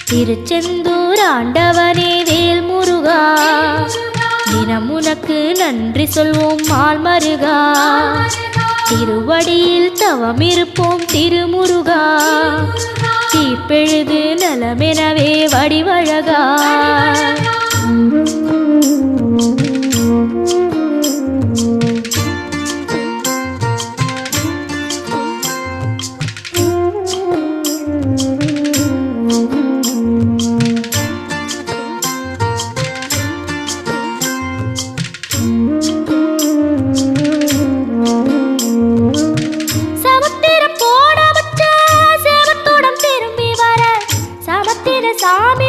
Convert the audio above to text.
திருச்செந்தூர் ஆண்டவனே வேல் முருகா, தினம் உனக்கு நன்றி சொல்வோம் மால் மருகா. திருவடியில் தவம் இருப்போம் திருமுருகா, தீப்பெழுது நலமெனவே வடிவழகா. சாமி